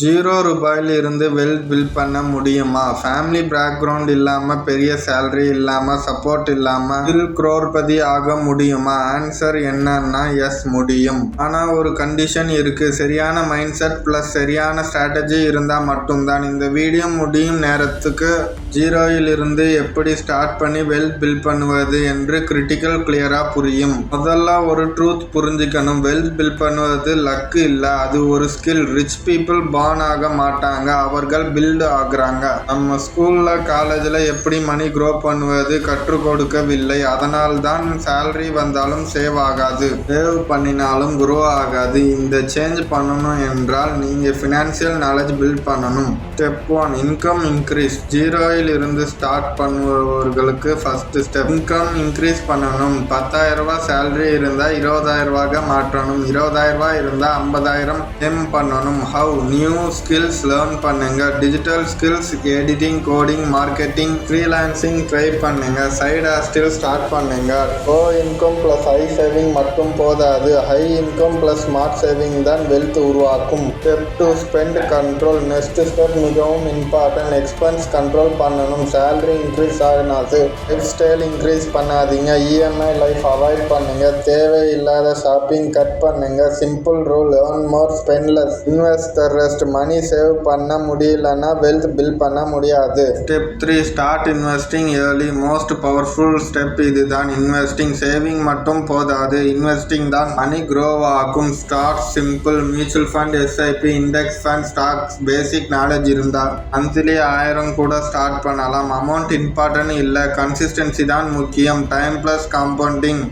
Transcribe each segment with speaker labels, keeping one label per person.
Speaker 1: 0 ரூபாயில் இருந்து wealth build பண்ண முடியுமா? ஃபேமிலி பேக்ரவுண்ட் இல்லாம, பெரிய சேலரி இல்லாம, சப்போர்ட் இல்லாம crorepati ஆக முடியுமா? ஆன்சர் என்னன்னா எஸ் முடியும். ஆனா ஒரு கண்டிஷன் இருக்கு. சரியான மைண்ட் செட் பிளஸ் சரியான ஸ்ட்ராட்டஜி இருந்தா மட்டும்தான். இந்த வீடியோ முடியும் நேரத்துக்கு 0ல் இருந்து எப்படி ஸ்டார்ட் பண்ணி வெல்த் பில்ட் பண்ணுவது என்று கிளியரா புரியும். முதல்ல ஒரு ட்ரூத் புரிஞ்சுக்கணும். வெல்த் பில்ட் பண்ணுவது லக்கு இல்ல, அது ஒரு ஸ்கில். ரிச் பீப்புள் பார்ன் ஆக மாட்டாங்க, அவர்கள் பில்ட் ஆகுறாங்க. நம்ம ஸ்கூல்ல காலேஜ்ல எப்படி மணி க்ரோ பண்ணுவது கற்றுக் கொடுக்கவில்லை. அதனால்தான் சேலரி வந்தாலும் சேவ் ஆகாது, சேவ் பண்ணினாலும் க்ரோ ஆகாது. இந்த சேஞ்ச் பண்ணணும் என்றால் நீங்க ஃபினான்சியல் நாலேஜ் பில்ட் பண்ணணும். Step 1 income increase. 0ல் இருந்து ஸ்டார்ட் பண்ணுபவர்களுக்கு ஃபர்ஸ்ட் ஸ்டெப் இன்கம் இன்க்ரீஸ் பண்ணணும். 10,000 ரூபாய் சேலரி இருந்தா 20,000 ரூபாய் மாற்றணும். 20,000 ரூபாய் இருந்தா 50,000 எம் பண்ணணும். ஹவு? நியூ ஸ்கில்ஸ் லேர்ன் பண்ணுங்க. Digital skills, editing, coding, marketing, freelancing try பண்ணுங்க. சைடு ஹாஸ்டல் ஸ்டார்ட் பண்ணுங்க. Low income plus high saving மட்டும் போதாது, high income plus smart saving தான் வெல்த் உருவாக்கும். Step 2 spend control. Next step மிகவும் important. Expense control பண்ணணும். Salary increase ஆகினாது, lifestyle increase பண்ணாதீங்க. இஎம்ஐ லைஃப் அவாய்ட் பண்ணுங்க. தேவையில்லாத ஷாப்பிங் கட் பண்ணுங்க. Simple rule, earn more spend less, invest the rest. Money save பண்ண முடியலன்னா வெல்த் பில்ட் பண்ண முடியாது. Step 3 start investing early. Most powerful step இதுதான். இன்வெஸ்டிங். சேவிங் மட்டும் போதாது, இன்வெஸ்டிங் தான் மணி க்ரோ ஆகும். Start simple. Mutual fund, SIP, index fund, stocks. Basic knowledge இருந்தால் மந்த்லி 1000 கூட ஸ்டார்ட் பண்ணலாம். அமௌண்ட் இம்பார்ட்டன்ட் இல்ல, கன்சிஸ்டன்சி தான் முக்கியம். Time plus compounding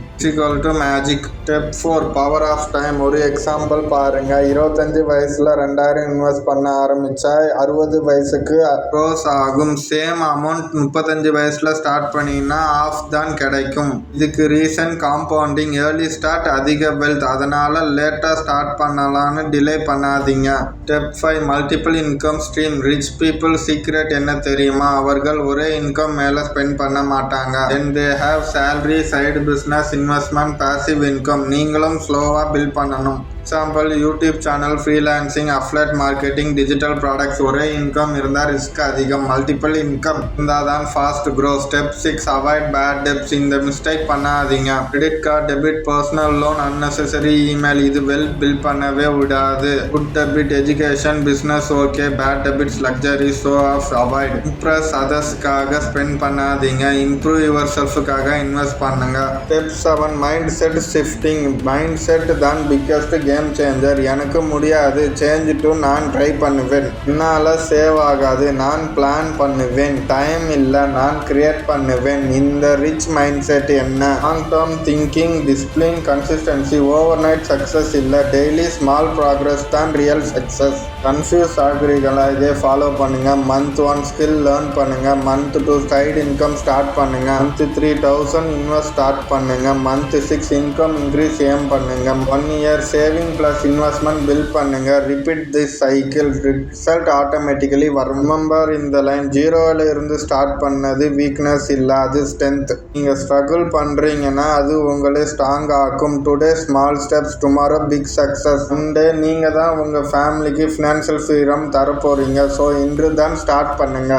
Speaker 1: magic. Step 4 power of time. ஒரு எக்ஸாம்பிள் பாருங்க. 25 வயசுல 2000 இன்வெஸ்ட் பண்ண ஆரம்பிச்சா 60 வயசுக்கு க்ரோஸ் ஆகும். சேம் அமௌண்ட் 35 வயசுல ஸ்டார்ட் பண்ணினா ஆஃப் தான் கிடைக்கும். இதுக்கு ரீசன் காம்பவுண்டிங். ஏர்லி ஸ்டார்ட் அதிக வெல்த், அதனால லேட்டா ஸ்டார்ட் பண்ணலாம்னு டிலே பண்ணாதீங்க. Step 5 multiple income stream. Rich people secret என்ன தெரியுமா? அவர்கள் ஒரே இன்கம் மேல ஸ்பெண்ட் பண்ண மாட்டாங்க. Then they have salary, side business, investment, passive income. நீங்களும் ஸ்லோவா பில்ட் பண்ணணும். Example, YouTube channel, freelancing, affiliate marketing, digital products. ஒரே இன்கம் இருந்தால் ரிஸ்க் அதிகம். மல்டிபிள் இன்கம் இருந்தால் தான் fast grow. Step 6 avoid bad debts. இந்த மிஸ்டேக் பண்ணாதீங்க. Credit card, debit, personal loan, unnecessary email, இது வெல்த் பில்ட் பண்ணவே விடாது. Good debit, education, business okay. Bad debits, luxury, show off avoid. Impress அதர்ஸ்க்காக spend பண்ணாதீங்க. Improve your செல்ஃபுக்காக invest பண்ணுங்க. Step 7 mindset shifting. Mind set தான் biggest game changer. எனக்கு முடியாது, சேஞ்ச் டு நான் ட்ரை பண்ணுவேன். என்னால சேவ் ஆகாது, நான் பிளான் பண்ணுவேன். டைம் இல்ல, நான் கிரியேட் பண்ணுவேன். இந்த ரிச் மைண்ட் செட் என்ன? Long term thinking, discipline, consistency. Overnight success இல்ல, டெய்லி ஸ்மால் ப்ராக்ரஸ் தான் ரியல் சக்சஸ். கன்ஃபியூஸ் ஆகுறீங்களா? இதே ஃபாலோ பண்ணுங்க. மந்த் 1 ஸ்கில் லேர்ன் பண்ணுங்க. மந்த் 2 சைடு இன்கம் ஸ்டார்ட் பண்ணுங்க. மந்த் 3 1000 இன்வெஸ்ட் ஸ்டார்ட் பண்ணுங்க. மந்த் 6 இன்கம் இன்க்ரீஸ் ஏம் பண்ணுங்க. 1 year saving plus investment build பண்ணுங்க. Repeat this cycle, result automatically வரும். ரிமெம்பர் இந்த லைன், 0ல இருந்து ஸ்டார்ட் பண்ணது வீக்னஸ் இல்ல, அது ஸ்ட்ரென்த். நீங்க ஸ்ட்ரகிள் பண்றீங்கன்னா அது உங்களை ஸ்ட்ராங் ஆக்கும். Today small steps, tomorrow big success. One day நீங்க தான் உங்க ஃபேமிலிக்கு ஃபினான்ஷியல் ஃப்ரீடம் தர போறீங்க. ஸோ இன்று தான் ஸ்டார்ட் பண்ணுங்க.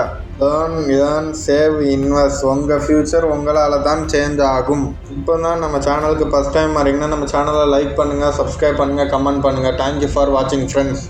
Speaker 1: Earn, save, invest. உங்கள் ஃப்யூச்சர் உங்களால் தான் சேஞ்ச் ஆகும். இப்போ தான் நம்ம சேனலுக்கு ஃபஸ்ட் டைம் வரீங்கன்னா நம்ம சேனலை லைக் பண்ணுங்கள், சப்ஸ்கிரைப் பண்ணுங்கள், கமெண்ட் பண்ணுங்கள். தேங்க்யூ ஃபார் வாட்சிங் ஃப்ரெண்ட்ஸ்.